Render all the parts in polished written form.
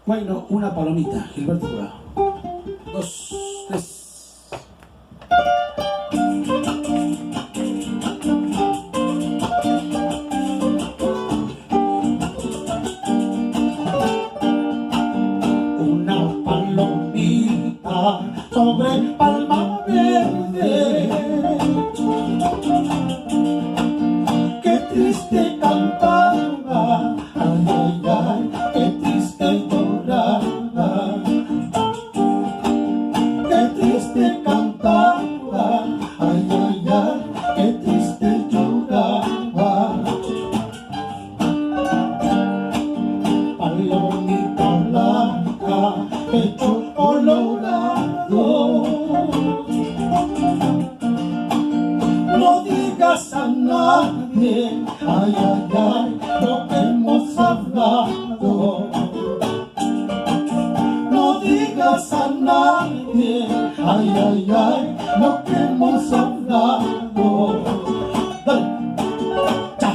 Bueno, una palomita, Gilberto Jurado. 2, 3. Una palomita sobre palma verde, qué triste cantaba, ay, ay, ay, qué triste lloraba, qué triste cantaba, ay, ay, ay, qué triste lloraba. Palomita blanca, pecho colorado, no digas a nadie, ay, ay, ay, lo que hemos hablado. No digas a nadie, ay, ay, ay, lo que hemos hablado. Dale. Cha.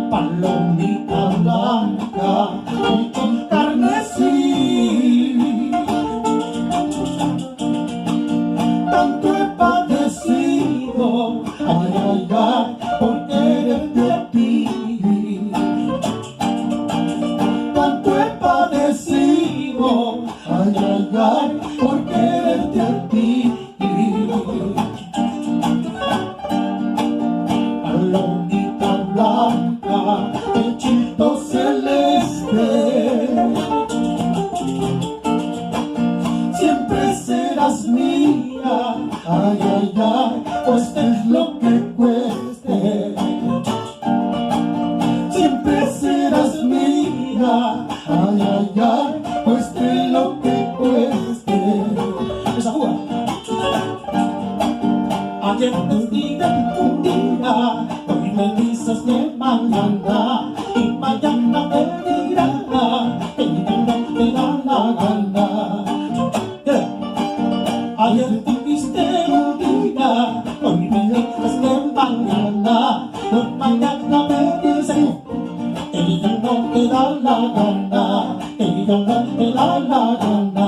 Palomita blanca y con carmesí, tanto he padecido, ay, ay, ay, por quererte a ti. Tanto he padecido, ay, ay, ay, por quererte a ti. Palomita blanca, pechito celeste, siempre serás mía, ay, ay, ay, cueste lo que cueste. Siempre serás mía, ay, ay, ay, cueste lo que cueste. Esa fuga. Ayer te di un día, hoy me dices que mañana, y mañana te dirá que no te da la gana. Ayer tuviste un día, hoy me dices que mañana, y mañana me dices que no te da la gana, que no te da la gana.